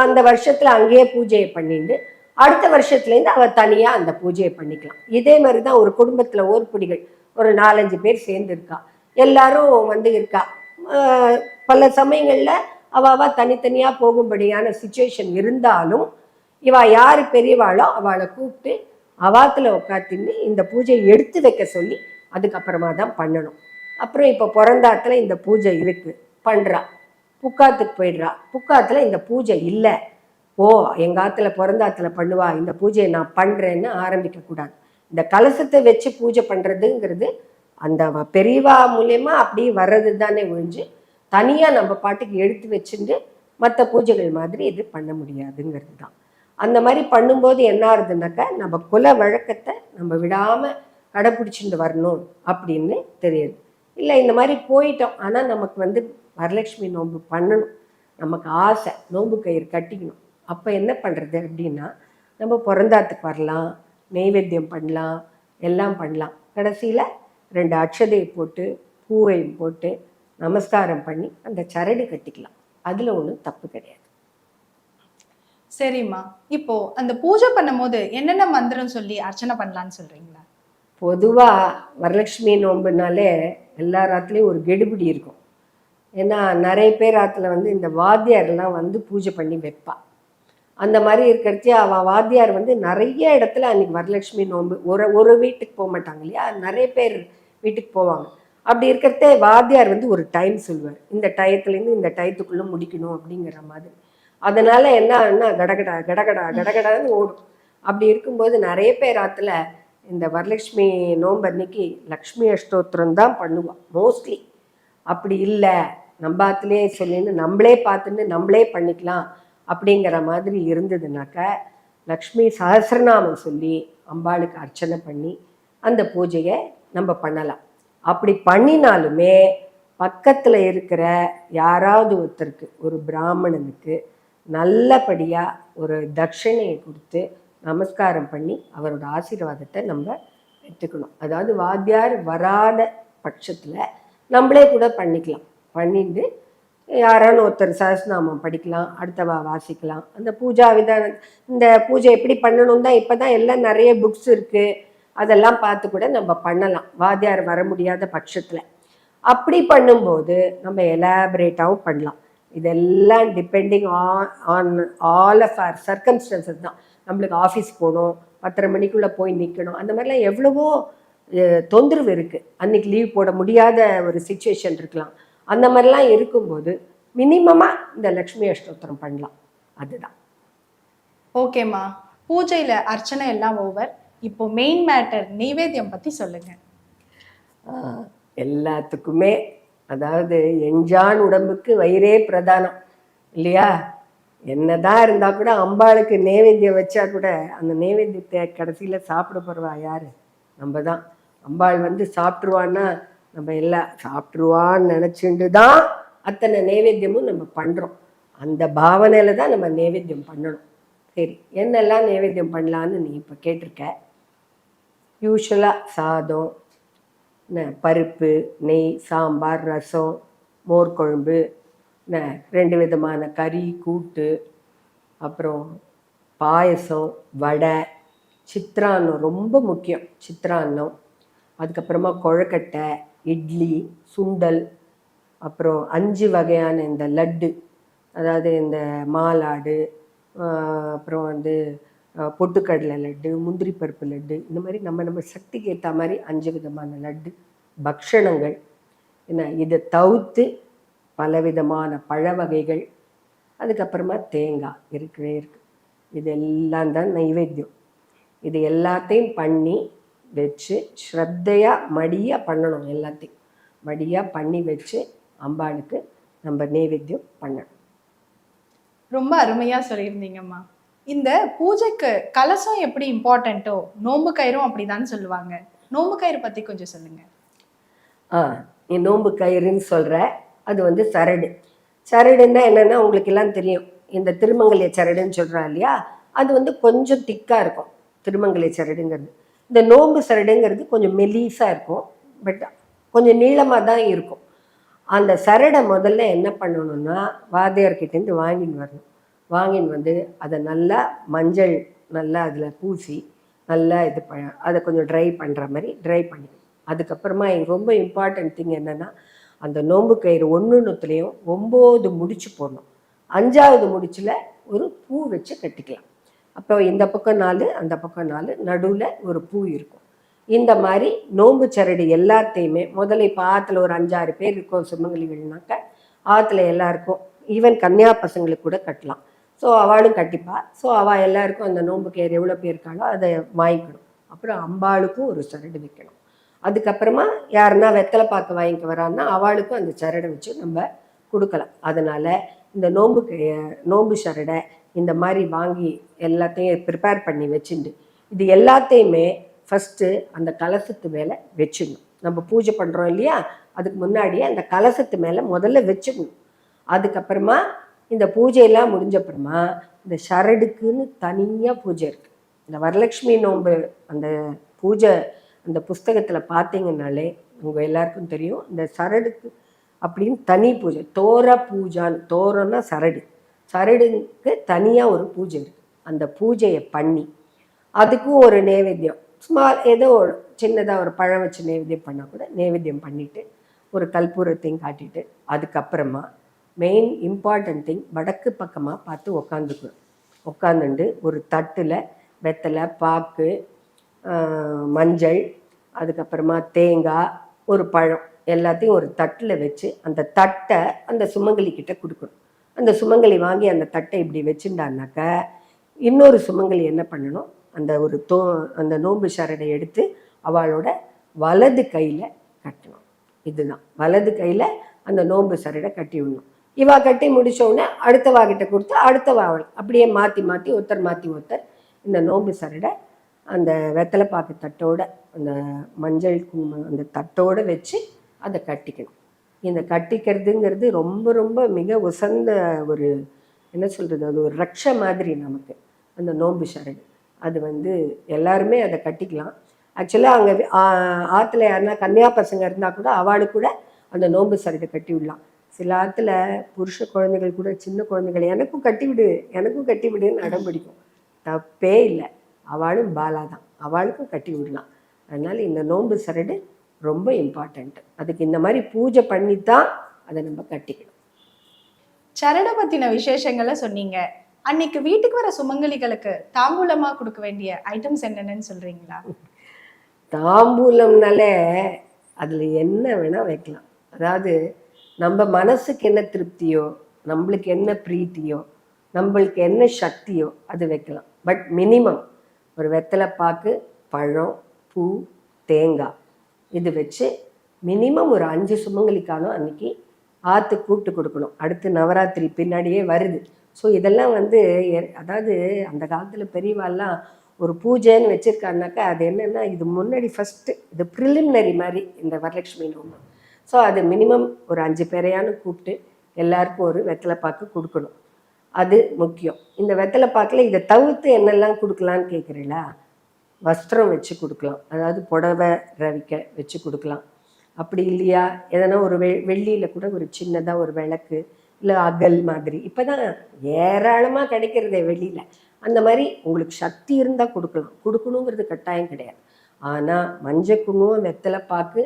அந்த வருஷத்தில் அங்கேயே பூஜையை பண்ணிட்டு அடுத்த வருஷத்துலேருந்து அவள் தனியாக அந்த பூஜையை பண்ணிக்கலாம். இதே மாதிரி தான் ஒரு குடும்பத்தில் ஓர்படிகள் ஒரு 4-5 பேர் சேர்ந்து இருக்கா, எல்லாரும் வந்து இருக்கா. பல சமயங்களில் அவள் தனித்தனியாக போகும்படியான சுச்சுவேஷன் இருந்தாலும் இவ யார் பெரியவாளோ அவளை கூப்பிட்டு அவாத்தில் உட்காத்தின்னு இந்த பூஜையை எடுத்து வைக்க சொல்லி அதுக்கப்புறமா தான் பண்ணணும். அப்புறம் இப்போ பிறந்தாத்துல இந்த பூஜை இருக்குது பண்ணுறா, புக்காத்துக்கு போயிடுறா, புக்காத்தில் இந்த பூஜை இல்லை, ஓ எங்கள் ஆற்றுல பிறந்தாத்துல பண்ணுவா, இந்த பூஜையை நான் பண்ணுறேன்னு ஆரம்பிக்கக்கூடாது. இந்த கலசத்தை வச்சு பூஜை பண்ணுறதுங்கிறது அந்த பெரியவா மூலயமா அப்படி வர்றது தானே ஒழிஞ்சு தனியாக நம்ம பாட்டுக்கு எடுத்து வச்சுட்டு மற்ற பூஜைகள் மாதிரி இது பண்ண முடியாதுங்கிறது தான். அந்த மாதிரி பண்ணும்போது என்ன ஆகுதுனாக்கா நம்ம குல வழக்கத்தை நம்ம விடாமல் கடைப்பிடிச்சிட்டு வரணும் அப்படின்னு தெரியுது. இல்லை இந்த மாதிரி போயிட்டோம், ஆனால் நமக்கு வந்து வரலட்சுமி நோன்பு பண்ணணும், நமக்கு ஆசை, நோன்பு கயிறு கட்டிக்கணும். அப்போ என்ன பண்ணுறது அப்படின்னா நம்ம பிறந்தாத்துக்கு வரலாம், நெய்வேத்தியம் பண்ணலாம், எல்லாம் பண்ணலாம். கடைசியில் 2 அட்சதையை போட்டு பூவையும் போட்டு நமஸ்காரம் பண்ணி அந்த சரடு கட்டிக்கலாம். அதில் ஒன்றும் தப்பு கிடையாது. சரிம்மா, இப்போ அந்த பூஜை பண்ணும்போது என்னென்ன மந்திரம் சொல்லி அர்ச்சனை பண்ணலான்னு சொல்றீங்களா? பொதுவாக வரலட்சுமி நோன்புனாலே எல்லா ராத்துலேயும் ஒரு கெடுபிடி இருக்கும். ஏன்னா நிறைய பேர் ஆற்றுல வந்து இந்த வாத்தியாரெல்லாம் வந்து பூஜை பண்ணி வைப்பா. அந்த மாதிரி இருக்கிறச்சே அவன் வாத்தியார் வந்து நிறைய இடத்துல அன்றைக்கி வரலட்சுமி நோன்பு ஒரு வீட்டுக்கு போக மாட்டாங்க இல்லையா, நிறைய பேர் வீட்டுக்கு போவாங்க. அப்படி இருக்கிறதே வாத்தியார் வந்து ஒரு டைம் சொல்லுவார், இந்த டயத்துலேருந்து இந்த டயத்துக்குள்ளே முடிக்கணும் அப்படிங்கிற மாதிரி. அதனால் என்ன ஆகுன்னா கடகடா கடகடா கடகடான்னு ஓடும். அப்படி இருக்கும்போது நிறைய பேர் ஆற்றுல இந்த வரலட்சுமி நோன்பு அன்னைக்கு லக்ஷ்மி அஷ்டோத்திரம் தான் பண்ணுவாள் மோஸ்ட்லி. அப்படி இல்லை, நம்ம ஆற்றுலேயே சொல்லின்னு நம்மளே பார்த்துன்னு நம்மளே பண்ணிக்கலாம் அப்படிங்கிற மாதிரி இருந்ததுனாக்கா லக்ஷ்மி சஹஸ்ரநாமம் சொல்லி அம்பாளுக்கு அர்ச்சனை பண்ணி அந்த பூஜையை நம்ம பண்ணலாம். அப்படி பண்ணினாலுமே பக்கத்தில் இருக்கிற யாராவது ஒருத்தருக்கு, ஒரு பிராமணனுக்கு நல்லபடியாக ஒரு தட்சிணையை கொடுத்து நமஸ்காரம் பண்ணி அவரோட ஆசீர்வாதத்தை நம்ம எடுத்துக்கணும். அதாவது வாத்தியார் வராத பட்சத்தில் நம்மளே கூட பண்ணிக்கலாம். பண்ணிட்டு யாரான ஒருத்தர் சஹஸ்ரநாமம் படிக்கலாம், அடுத்தவா வாசிக்கலாம். அந்த பூஜா விதானம், இந்த பூஜை எப்படி பண்ணணும் தான் இப்போ தான் எல்லாம் நிறைய புக்ஸ் இருக்குது, அதெல்லாம் பார்த்து கூட நம்ம பண்ணலாம் வாத்தியார் வர முடியாத பட்சத்தில். அப்படி பண்ணும்போது நம்ம எலாபரேட்டாகவும் பண்ணலாம். இதெல்லாம் depending on all of our circumstances தான். நம்மளுக்கு ஆஃபீஸ் போகணும், 10:30 மணிக்குள்ளே போய் நிற்கணும், அந்த மாதிரிலாம் எவ்வளவோ தொந்தரவு இருக்குது. அன்றைக்கி லீவ் போட முடியாத ஒரு சிச்சுவேஷன் இருக்கலாம். அந்த மாதிரிலாம் இருக்கும்போது மினிமமாக இந்த லக்ஷ்மி அஷ்டோத்திரம் பண்ணலாம். அதுதான். ஓகேம்மா, பூஜையில் அர்ச்சனை எல்லாம் ஓவர். இப்போ மெயின் மேட்டர் நெய்வேத்தியம் பற்றி சொல்லுங்கள். எல்லாத்துக்குமே அதாவது எஞ்சான் உடம்புக்கு வயிறே பிரதானம் இல்லையா? என்னதான் இருந்தால் கூட அம்பாளுக்கு நைவேத்தியம் வச்சா கூட அந்த நைவேத்தியத்தை கடைசியில் சாப்பிட போகிறவா யார்? நம்ம தான். அம்பாள் வந்து சாப்பிட்ருவான்னா நம்ம எல்லாம் சாப்பிட்ருவான்னு நினச்சிட்டு தான் அத்தனை நைவேத்தியமும் நம்ம பண்ணுறோம். அந்த பாவனையில் தான் நம்ம நைவேத்தியம் பண்ணணும். சரி, என்னெல்லாம் நைவேத்தியம் பண்ணலான்னு நீ இப்போ கேட்டிருக்க. யூஸ்வலாக சாதம், பருப்பு, நெய், சாம்பார், ரசம், மோர் குழம்பு, 2 விதமான கறி கூட்டு, அப்புறம் பாயசம், வடை, சித்ரான்னம் ரொம்ப முக்கியம், சித்ரான்னம், அதுக்கப்புறமா கொழுக்கட்டை, இட்லி, சுண்டல், அப்புறம் 5 வகையான இந்த லட்டு, அதாவது இந்த மாலாடு, அப்புறம் வந்து பொட்டுக்கடலை லட்டு, முந்திரி பருப்பு லட்டு, இந்த மாதிரி நம்ம சக்திக்கு ஏற்ற மாதிரி 5 விதமான லட்டு பக்ஷணங்கள். என்ன இதை தவிர்த்து பலவிதமான பழ வகைகள், அதுக்கப்புறமா தேங்காய் இருக்கவே இருக்குது. இது எல்லாம் தான் நைவேத்தியம். இது எல்லாத்தையும் பண்ணி வச்சு ஸ்ரத்தையாக மடியாக பண்ணணும். எல்லாத்தையும் மடியாக பண்ணி வச்சு அம்பாளுக்கு நம்ம நைவேத்தியம் பண்ணணும். ரொம்ப அருமையா சொல்லியிருந்தீங்கம்மா. இந்த பூஜைக்கு கலசம் எப்படி இம்பார்ட்டண்ட்டோ நோன்பு கயிறும் அப்படிதான் சொல்லுவாங்க. நோன்பு கயிறு பத்தி கொஞ்சம் சொல்லுங்க. நீ நோன்பு கயிறுன்னு சொல்கிற, அது வந்து சரடு. சரடுன்னா என்னென்னா உங்களுக்கு எல்லாம் தெரியும். இந்த திருமங்கல்ய சரடுன்னு சொல்கிறா இல்லையா, அது வந்து கொஞ்சம் திக்காக இருக்கும் திருமங்கல்ய சரடுங்கிறது. இந்த நோன்பு சரடுங்கிறது கொஞ்சம் மெலீஸாக இருக்கும், பட் கொஞ்சம் நீளமாக தான் இருக்கும். அந்த சரடை முதல்ல என்ன பண்ணணும்னா வாத்தியார்கிட்டேருந்து வாங்கின்னு வரணும். வாங்கின்னு வந்து அதை நல்லா மஞ்சள் நல்லா அதில் பூசி நல்லா இது அதை கொஞ்சம் ட்ரை பண்ணுற மாதிரி ட்ரை பண்ணிக்கணும். அதுக்கப்புறமா ரொம்ப இம்பார்ட்டன்ட் திங் என்னென்னா, அந்த நோன்பு கயிறு ஒன்றுத்துலேயும் 9 முடிச்சு போடணும். 5ஆவது முடிச்சில் ஒரு பூ வச்சு கட்டிக்கலாம். அப்போ இந்த பக்கம் 4, அந்த பக்கம் 4, நடுவில் ஒரு பூ இருக்கும். இந்த மாதிரி நோன்பு சரடு எல்லாத்தையுமே முதல்ல இப்போ ஆற்றுல ஒரு 5-6 பேர் இருக்கும் சுமங்கலிகள்னாக்க, ஆற்றுல எல்லாருக்கும் ஈவன் கன்னியா பசங்களுக்கு கூட கட்டலாம். ஸோ அவளும் கட்டிப்பா. ஸோ அவள் எல்லாருக்கும் அந்த நோன்பு கயிறு எவ்வளோ பேர் இருக்காளோ அதை வாங்கிக்கணும். அப்புறம் அம்பாளுக்கும் ஒரு சரடு வைக்கணும். அதுக்கப்புறமா யாருன்னா வெத்தலை பாக்கு வாங்கிக்க வரான்னா அவளுக்கும் அந்த சரடை வச்சு நம்ம கொடுக்கலாம். அதனால் இந்த நோன்பு சரடை இந்த மாதிரி வாங்கி எல்லாத்தையும் ப்ரிப்பேர் பண்ணி வச்சுட்டு இது எல்லாத்தையுமே ஃபஸ்ட்டு அந்த கலசத்து மேலே வச்சிடணும். நம்ம பூஜை பண்ணுறோம் இல்லையா, அதுக்கு முன்னாடியே அந்த கலசத்து மேலே முதல்ல வச்சிடணும். அதுக்கப்புறமா இந்த பூஜையெல்லாம் முடிஞ்சப்புறமா இந்த சரடுக்குன்னு தனியாக பூஜை இருக்குது. இந்த வரலட்சுமி நோன்பு அந்த பூஜை அந்த புஸ்தகத்தில் பார்த்தீங்கன்னாலே உங்கள் எல்லாருக்கும் தெரியும். இந்த சரடுக்கு அப்படின்னு தனி பூஜை, தோர பூஜான்னு. தோரன்னா சரடு, சரடுக்கு தனியாக ஒரு பூஜை இருக்குது. அந்த பூஜையை பண்ணி அதுக்கும் ஒரு நைவேத்தியம் ஸ்மால் ஏதோ ஒரு சின்னதாக ஒரு பழம் வச்சு நைவேத்தியம் பண்ணால் கூட நைவேத்தியம் பண்ணிவிட்டு ஒரு கற்பூரத்தையும் காட்டிட்டு அதுக்கப்புறமா மெயின் இம்பார்ட்டன்ட் திங் வடக்கு பக்கமாக பார்த்து உக்காந்துக்கணும். உட்காந்துட்டு ஒரு தட்டில் வெத்தலை பாக்கு மஞ்சள் அதுக்கப்புறமா தேங்காய் ஒரு பழம் எல்லாத்தையும் ஒரு தட்டில் வச்சு அந்த தட்டை அந்த சுமங்கலிக்கிட்ட கொடுக்கணும். அந்த சுமங்கலி வாங்கி அந்த தட்டை இப்படி வச்சுட்டான்னாக்க இன்னொரு சுமங்கலி என்ன பண்ணணும், அந்த ஒரு அந்த நோன்பு சரடை எடுத்து அவளோட வலது கையில் கட்டணும். இதுதான் வலது கையில் அந்த நோன்பு சரடை கட்டி விடணும். இவா கட்டி முடித்தோடனே அடுத்தவாகிட்ட கொடுத்து அடுத்தவா அப்படியே மாற்றி மாற்றி ஒருத்தர் இந்த நோன்பு சரடை அந்த வெத்தலை பாக்கு தட்டோட அந்த மஞ்சள் குங்குமம் அந்த தட்டோடு வச்சு அதை கட்டிக்கணும். இந்த கட்டிக்கிறதுங்கிறது ரொம்ப ரொம்ப மிக உசந்த ஒரு என்ன சொல்கிறது, அது ஒரு ரக்ஷ மாதிரி நமக்கு அந்த நோன்பு சரடு. அது வந்து எல்லாருமே அதை கட்டிக்கலாம். ஆக்சுவலாக அங்கே ஆற்றுல யாருன்னா கன்னியா பசங்க இருந்தால் கூட அவளுக்கு கூட அந்த நோன்பு சரடை கட்டி விடலாம். சில ஆற்றுல புருஷ குழந்தைகள் கூட சின்ன குழந்தைகள் எனக்கும் கட்டிவிடுன்னு அடம் பிடிக்கும். தப்பே இல்லை, அவளும் பாலா தான், அவளுக்கும் கட்டி விடலாம். அதனால் இந்த நோன்பு சரடு ரொம்ப இம்பார்ட்டண்ட்டு. அதுக்கு இந்த மாதிரி பூஜை பண்ணி தான் அதை நம்ம கட்டிக்கணும். சரடை பற்றின விசேஷங்களை சொன்னீங்க. அன்னைக்கு வீட்டுக்கு வர சுமங்கலிகளுக்கு தாம்பூலமாக கொடுக்க வேண்டிய ஐட்டம்ஸ் என்னென்னு சொல்கிறீங்களா? தாம்பூலம்னாலே அதில் என்ன வேணால் வைக்கலாம். அதாவது நம்ம மனசுக்கு என்ன திருப்தியோ, நம்மளுக்கு என்ன பிரீத்தியோ, நம்மளுக்கு என்ன சக்தியோ அது வைக்கலாம். பட் மினிமம் ஒரு வெத்தலை பாக்கு, பழம், பூ, தேங்காய் இது வச்சு மினிமம் ஒரு 5 சுமங்கலிக்காலும் அன்றைக்கி ஆற்று கூட்டு கொடுக்கணும். அடுத்து நவராத்திரி பின்னாடியே வருது. ஸோ இதெல்லாம் வந்து அதாவது அந்த காலத்தில் பெரியவாள்லாம் ஒரு பூஜைன்னு வச்சுருக்காருனாக்கா அது என்னென்னா இது முன்னாடி ஃபஸ்ட்டு இது ப்ரிலிமினரி மாதிரி இந்த வரலட்சுமி நோம்பு. ஸோ அது மினிமம் ஒரு 5 பேரையானு கூப்பிட்டு எல்லாருக்கும் ஒரு வெத்தலை பாக்கு கொடுக்கணும். அது முக்கியம். இந்த வெத்தலை பாக்கில் இதை தவிர்த்து என்னெல்லாம் கொடுக்கலான்னு கேட்குறீங்களா? வஸ்திரம் வச்சு கொடுக்கலாம், அதாவது புடவை ரவிக்க வச்சு கொடுக்கலாம். அப்படி இல்லையா எதனா ஒரு வெள்ளியில் கூட ஒரு சின்னதாக ஒரு விளக்கு இல்லை அகல் மாதிரி இப்போ தான் ஏராளமாக கிடைக்கிறதே வெளியில். அந்த மாதிரி உங்களுக்கு சக்தி இருந்தால் கொடுக்கணுங்கிறது கட்டாயம் கிடையாது. ஆனால் மஞ்சள் குங்குமம் வெத்தலை பாக்கு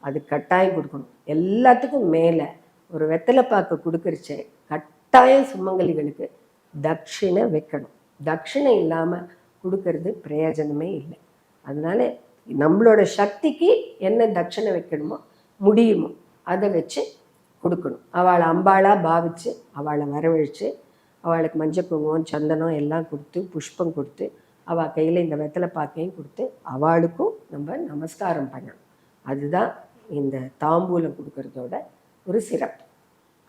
அது கட்டாயம் கொடுக்கணும். எல்லாத்துக்கும் மேலே ஒரு வெத்தலை பாக்கு கொடுக்குறச்சே கட்டாயம் சுமங்கலிகளுக்கு தட்சிணை வைக்கணும். தட்சிணை இல்லாமல் கொடுக்கறது பிரயோஜனமே இல்லை. அதனால நம்மளோட சக்திக்கு என்ன தட்சணை வைக்கணுமோ முடியுமோ அதை வச்சு கொடுக்கணும். அவளை அம்பாளாக பாவித்து அவளை வரவழைச்சு அவளுக்கு மஞ்சள் குங்குமம் சந்தனம் எல்லாம் கொடுத்து புஷ்பம் கொடுத்து அவள் கையில் இந்த வெத்தலை பாக்கையும் கொடுத்து அவளுக்கும் நம்ம நமஸ்காரம் பண்ணணும். அதுதான் இந்த தாம்பூலம் கொடுக்கறதோட ஒரு சிறப்பு.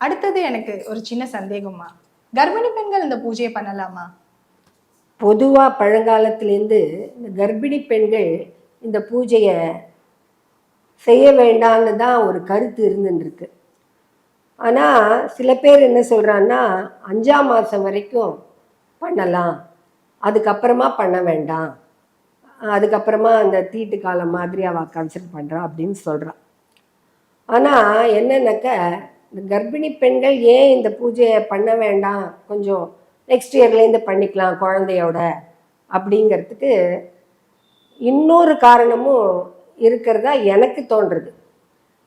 அடுத்தது எனக்கு ஒரு சின்ன சந்தேகம்மா, கர்ப்பிணி பெண்கள் இந்த பூஜையை பண்ணலாமா? பொதுவாக பழங்காலத்துலேருந்து இந்த கர்ப்பிணி பெண்கள் இந்த பூஜையை செய்ய வேண்டாம்னு தான் ஒரு கருத்து இருந்துருக்கு. ஆனால் சில பேர் என்ன சொல்கிறான்னா 5ஆம் மாதம் வரைக்கும் பண்ணலாம், அதுக்கப்புறமா பண்ண வேண்டாம், அதுக்கப்புறமா அந்த தீட்டு காலம் மாதிரி அவள் கன்சிடர் பண்ணுறான் அப்படின்னு சொல்கிறான். ஆனால் என்னன்னாக்க இந்த கர்ப்பிணி பெண்கள் ஏன் இந்த பூஜையை பண்ண வேண்டாம், கொஞ்சம் நெக்ஸ்ட் இயர்லேருந்து பண்ணிக்கலாம் குழந்தையோட அப்படிங்கிறதுக்கு இன்னொரு காரணமும் இருக்கிறதா எனக்கு தோன்றுறது.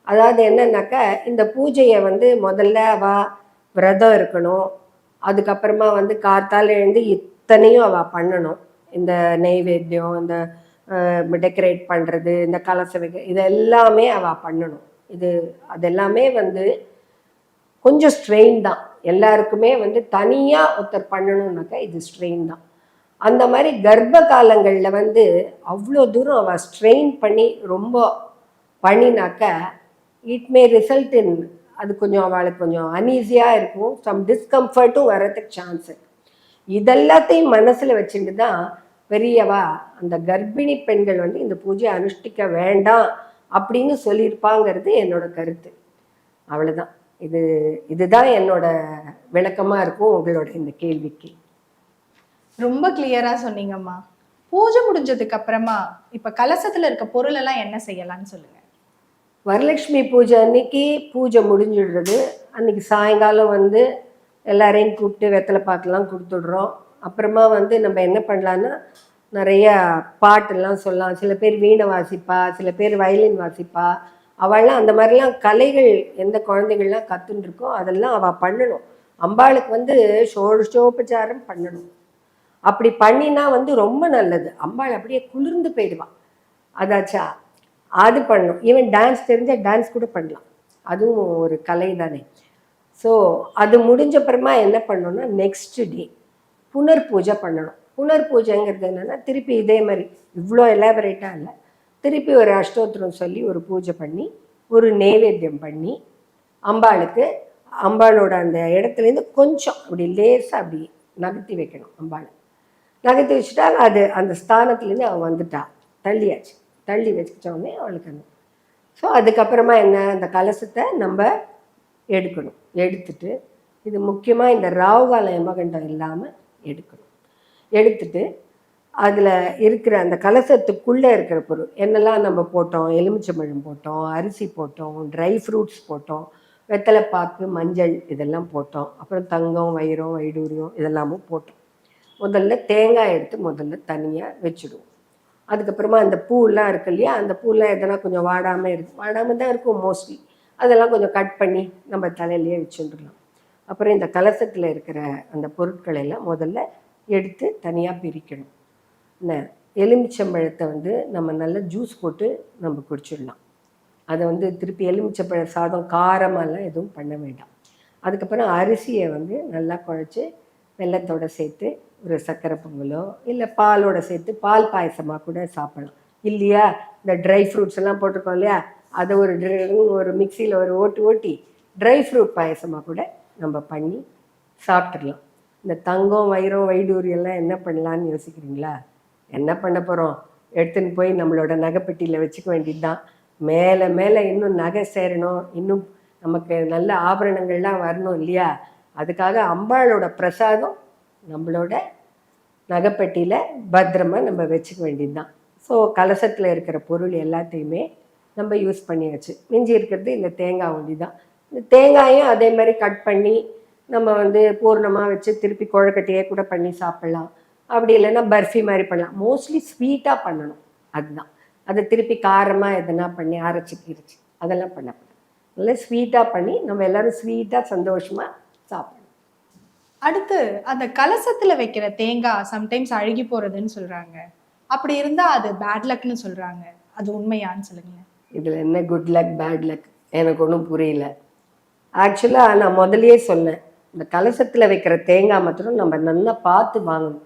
அதாவது என்னன்னாக்கா இந்த பூஜையை முதல்ல அவள் விரதம் இருக்கணும், அதுக்கப்புறமா கார்த்தால் எழுந்து இத்தனையும் அவள் பண்ணணும். இந்த நெய்வேத்தியம், இந்த டெக்கரேட் பண்ணுறது, இந்த கலச வைக்க, இது எல்லாமே அவள் பண்ணணும். அதெல்லாமே கொஞ்சம் ஸ்ட்ரெயின் தான். எல்லாருக்குமே தனியாக ஒருத்தர் பண்ணணும்னாக்கா இது ஸ்ட்ரெயின் தான். அந்த மாதிரி கர்ப்ப காலங்களில் அவ்வளோ தூரம் அவள் ஸ்ட்ரெயின் பண்ணி ரொம்ப பண்ணினாக்கா இட் மே ரிசல்ட் இன் அது கொஞ்சம் அவளுக்கு கொஞ்சம் அன்ஈஸியாக இருக்கும், சம் டிஸ்கம்ஃபர்ட்டும் வர்றதுக்கு சான்ஸ். இதெல்லாத்தையும் மனசில் வச்சுட்டு தான் பெரியவா அந்த கர்ப்பிணி பெண்கள் இந்த பூஜையை அனுஷ்டிக்க வேண்டாம் அப்படின்னு சொல்லியிருப்பாங்கிறது என்னோட கருத்து. அவ்வளோதான். இதுதான் என்னோட விளக்கமாக இருக்கும் உங்களோட இந்த கேள்விக்கு. ரொம்ப கிளியரா சொன்னீங்கம்மா. பூஜை முடிஞ்சதுக்கு அப்புறமா இப்ப கலசத்துல இருக்க பொருள் எல்லாம் என்ன செய்யலாம்னு சொல்லுங்க. வரலட்சுமி பூஜை அன்னைக்கு பூஜை முடிஞ்சிடுறது. அன்னைக்கு சாயங்காலம் எல்லாரையும் கூப்பிட்டு வெத்தலை பாக்கெல்லாம் கொடுத்துடுறோம். அப்புறமா நம்ம என்ன பண்ணலான்னா நிறைய பாட்டெல்லாம் சொல்லலாம். சில பேர் வீணை வாசிப்பா, சில பேர் வயலின் வாசிப்பா. அவள்லாம் அந்த மாதிரிலாம் கலைகள் எந்த குழந்தைகள்லாம் கற்றுன்னு இருக்கோ அதெல்லாம் அவள் பண்ணணும். அம்பாளுக்கு ஷோடசோபச்சாரம் பண்ணணும். அப்படி பண்ணினா ரொம்ப நல்லது. அம்பாள் அப்படியே குளிர்ந்து போயிடுவான். அதாச்சா அது பண்ணணும். ஈவன் டான்ஸ் தெரிஞ்சால் டான்ஸ் கூட பண்ணலாம், அதுவும் ஒரு கலை தானே. ஸோ அது முடிஞ்சப்புறமா என்ன பண்ணணும்னா நெக்ஸ்ட் டே புனர் பூஜை பண்ணணும். புனர் பூஜைங்கிறது என்னென்னா திருப்பி இதே மாதிரி இவ்வளோ எலாபரேட்டாக இல்லை, திருப்பி ஒரு அஷ்டோத்திரம் சொல்லி ஒரு பூஜை பண்ணி ஒரு நெய்வேத்தியம் பண்ணி அம்பாளோட அந்த இடத்துலேருந்து கொஞ்சம் அப்படி லேசாக அப்படி நகர்த்தி வைக்கணும். அம்பாளை நகர்த்தி வச்சுட்டா அது அந்த ஸ்தானத்துலேருந்து அவள் வந்துட்டா, தள்ளியாச்சு. தள்ளி வச்சுக்கிட்டோடனே அவளுக்கு ஸோ அதுக்கப்புறமா என்ன, அந்த கலசத்தை நம்ம எடுக்கணும். எடுத்துட்டு இது முக்கியமாக இந்த ராவுகால யமகண்டம் இல்லாமல் எடுக்கணும். எடுத்துட்டு அதில் இருக்கிற அந்த கலசத்துக்குள்ளே இருக்கிற பொருள் என்னெல்லாம் நம்ம போட்டோம், எலுமிச்சம்பழம் போட்டோம், அரிசி போட்டோம், ட்ரை ஃப்ரூட்ஸ் போட்டோம், வெத்தலைப்பாக்கு, மஞ்சள் இதெல்லாம் போட்டோம். அப்புறம் தங்கம், வைரம், வைடூரியம் இதெல்லாமும் போட்டோம். முதல்ல தேங்காய் எடுத்து முதல்ல தனியாக வச்சுடுவோம். அதுக்கப்புறமா அந்த பூவெல்லாம் இருக்கு இல்லையா, அந்த பூவெல்லாம் எதனா கொஞ்சம் வாடாமல் தான் இருக்கும் மோஸ்ட்லி. அதெல்லாம் கொஞ்சம் கட் பண்ணி நம்ம தலையிலேயே வச்சுட்டுலாம். அப்புறம் இந்த கலசத்தில் இருக்கிற அந்த பொருட்களை எல்லாம் முதல்ல எடுத்து தனியாக பிரிக்கணும். என்ன, எலுமிச்சம்பழத்தை நம்ம நல்லா ஜூஸ் போட்டு நம்ம குடிச்சிடலாம். அதை திருப்பி எலுமிச்சம்பழ சாதம் காரமெல்லாம் எதுவும் பண்ண வேண்டாம். அதுக்கப்புறம் அரிசியை நல்லா குழச்சி வெல்லத்தோடு சேர்த்து ஒரு சர்க்கரை பொங்கலோ இல்லை பாலோட சேர்த்து பால் பாயசமாக கூட சாப்பிடலாம். இல்லையா இந்த ட்ரை ஃப்ரூட்ஸ் எல்லாம் போட்டிருக்கோம் இல்லையா, அதை ஒரு மிக்சியில் ஒரு ஓட்டி ட்ரை ஃப்ரூட் பாயசமாக கூட நம்ம பண்ணி சாப்பிட்றலாம். இந்த தங்கம், வைரம், வைடூரியெல்லாம் என்ன பண்ணலான்னு யோசிக்கிறீங்களா? என்ன பண்ண போகிறோம், எடுத்துன்னு போய் நம்மளோட நகைப்பெட்டியில் வச்சுக்க வேண்டியது தான். மேலே மேலே இன்னும் நகை சேரணும், இன்னும் நமக்கு நல்ல ஆபரணங்கள்லாம் வரணும் இல்லையா, அதுக்காக அம்பாளோட பிரசாதம் நம்மளோட நகைப்பெட்டியில் பத்திரமா நம்ம வச்சுக்க வேண்டியது தான். ஸோ கலசத்தில் இருக்கிற பொருள் எல்லாத்தையுமே நம்ம யூஸ் பண்ணியாச்சு. மிஞ்சி இருக்கிறது இந்த தேங்காய் ஒண்டி தான். இந்த தேங்காயும் அதே மாதிரி கட் பண்ணி நம்ம பூர்ணமாக வச்சு திருப்பி குழக்கட்டையே கூட பண்ணி சாப்பிட்லாம். அப்படி இல்லைன்னா பர்ஃபி மாதிரி பண்ணலாம். மோஸ்ட்லி ஸ்வீட்டாக பண்ணணும். அதுதான், அதை திருப்பி காரமாக எதனா பண்ணி அரைச்சி அதெல்லாம் பண்ணக்கூடாது. நல்லா ஸ்வீட்டாக பண்ணி நம்ம எல்லோரும் ஸ்வீட்டாக சந்தோஷமாக சாப்பிடணும். அடுத்து அந்த கலசத்துல வைக்கிற தேங்காய் சம்டைம்ஸ் அழுகி போறதுன்னு சொல்றாங்க. அப்படி இருந்தா அது பேட் லக்னு சொல்றாங்க. அது உண்மையான்னு சொல்லுங்க. இதில் என்ன குட் லக் பேட் லக் எனக்கு ஒன்றும் புரியல. ஆக்சுவலாக நான் முதல்லயே சொன்னேன், இந்த கலசத்தில் வைக்கிற தேங்காய் மாத்திரம் நம்ம நல்லா பார்த்து வாங்கணும்.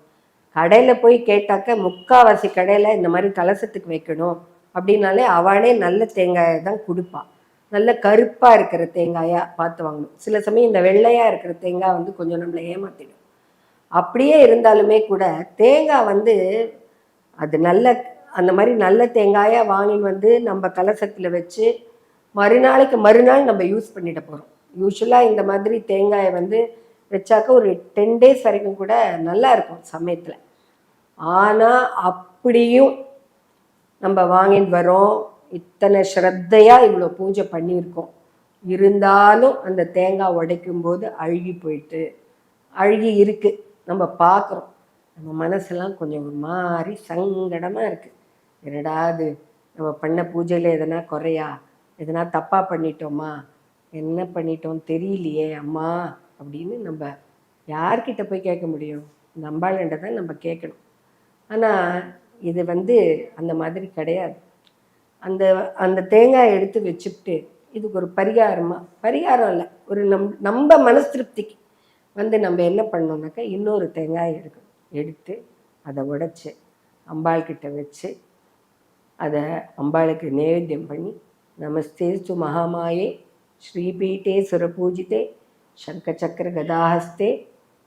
கடையில் போய் கேட்டாக்க முக்கால்வாசி கடையில் இந்த மாதிரி கலசத்துக்கு வைக்கணும் அப்படின்னாலே அவளே நல்ல தேங்காயை தான் கொடுப்பாள். நல்ல கருப்பாக இருக்கிற தேங்காயாக பார்த்து வாங்கணும். சில சமயம் இந்த வெள்ளையாக இருக்கிற தேங்காய் வந்து கொஞ்சம் நம்மளை ஏமாற்றிடும். அப்படியே இருந்தாலுமே கூட தேங்காய் வந்து அது நல்ல அந்த மாதிரி நல்ல தேங்காயாக வாங்கின்னு வந்து நம்ம கலசத்தில் வச்சு மறுநாள் நம்ம யூஸ் பண்ணிட போகிறோம். யூஸ்வலாக இந்த மாதிரி தேங்காயை வந்து வச்சாக்க ஒரு 10 days வரைக்கும் கூட நல்லா இருக்கும் சமயத்தில். ஆனால் அப்படியும் நம்ம வாங்கிட்டு வரோம், இத்தனை ஸ்ரத்தையாக இவ்வளோ பூஜை பண்ணியிருக்கோம், இருந்தாலும் அந்த தேங்காய் உடைக்கும் போது அழுகி போயிட்டு அழுகி இருக்குது. நம்ம பார்க்குறோம், நம்ம மனசெல்லாம் கொஞ்சம் ஒரு மாதிரி சங்கடமாக இருக்குது. என்னடா அது நம்ம பண்ண பூஜையில் எதனா குறையா, எதனா தப்பாக பண்ணிட்டோமா, என்ன பண்ணிட்டோம் தெரியலையே அம்மா அப்படின்னு நம்ம யார்கிட்ட போய் கேட்க முடியும்? நம்பாளண்ட தான் நம்ம கேட்கணும். ஆனால் இது வந்து அந்த மாதிரி கிடையாது. அந்த அந்த தேங்காயை எடுத்து வச்சுக்கிட்டு இதுக்கு ஒரு பரிகாரம் இல்லை, ஒரு நம்ம மனசு திருப்திக்கு வந்து நம்ம என்ன பண்ணோம்னாக்கா இன்னொரு தேங்காயை எடுத்து அதை உடைச்சி அம்பாள்கிட்ட வச்சு அதை அம்பாளுக்கு நைவேத்தியம் பண்ணி, நமஸ்தேஸ்து மகாமாயே ஸ்ரீபீட்டே சுரபூஜிதே சங்கச்சக்கர கதாஹஸ்தே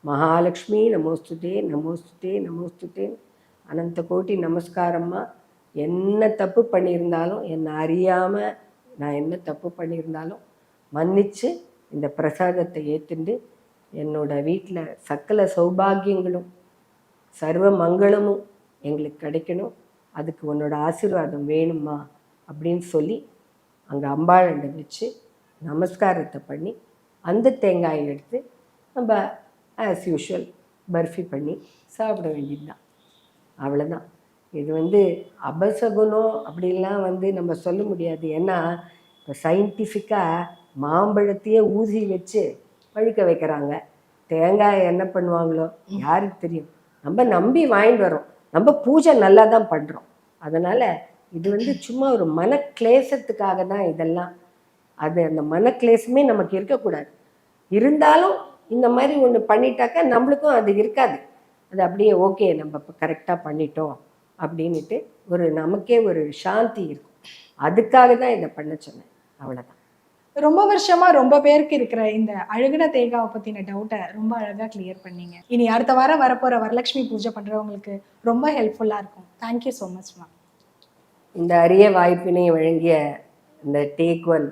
மகாலட்சுமி நமோஸ்துதே நமோஸ்துதே நமோஸ்துதே அனந்த கோட்டி நமஸ்காரம்மா. என்ன தப்பு பண்ணியிருந்தாலும், என்னை அறியாமல் நான் என்ன தப்பு பண்ணியிருந்தாலும் மன்னித்து இந்த பிரசாதத்தை ஏற்றுண்டு என்னோட வீட்டில் சகல சௌபாகியங்களும் சர்வ மங்களமும் எங்களுக்கு கிடைக்கணும், அதுக்கு உன்னோட ஆசீர்வாதம் வேணுமா அப்படின்னு சொல்லி அங்கே அம்பாளண்டை வச்சு நமஸ்காரத்தை பண்ணி அந்த தேங்காயை எடுத்து நம்ம ஆஸ் யூஷுவல் பர்ஃபி பண்ணி சாப்பிட வேண்டியதுதான். அவ்வளோதான். இது வந்து அபசகுனம் அப்படிலாம் வந்து நம்ம சொல்ல முடியாது. ஏன்னா இப்போ சயின்டிஃபிக்காக மாம்பழத்தையே ஊசி வச்சு பழுக்க வைக்கிறாங்க. தேங்காயை என்ன பண்ணுவாங்களோ யாருக்கு தெரியும்? நம்ம நம்பி வாங்கிட்டு வரோம், நம்ம பூஜை நல்லா தான் பண்ணுறோம். அதனால் இது வந்து சும்மா ஒரு மனக்லேசத்துக்காக தான் இதெல்லாம். அது அந்த மனக்லேசமே நமக்கு இருக்கக்கூடாது. இருந்தாலும் இந்த மாதிரி ஒன்று பண்ணிட்டாக்கா நம்மளுக்கும் அது இருக்காது. அது அப்படியே ஓகே நம்ம இப்போ கரெக்டாக பண்ணிட்டோம் அப்படின்ட்டு ஒரு நமக்கே ஒரு சாந்தி இருக்கும். அதுக்காக தான் இதை பண்ண சொன்னேன். அவ்வளோதான். ரொம்ப வருஷமா ரொம்ப பேருக்கு இருக்கிற இந்த அழுகின தேங்காவை பத்தின டவுட்டை ரொம்ப அழகா கிளியர் பண்ணீங்க. இனி அடுத்த வாரம் வரப்போற வரலட்சுமி பூஜை பண்றவங்களுக்கு ரொம்ப ஹெல்ப்ஃபுல்லா இருக்கும். Thank you so much ma'am. இந்த அரிய வாய்ப்பினை வழங்கிய இந்த டேக் ஒன்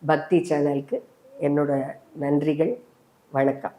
பக்தி சேனலுக்கு என்னோட நன்றிகள். வணக்கம்.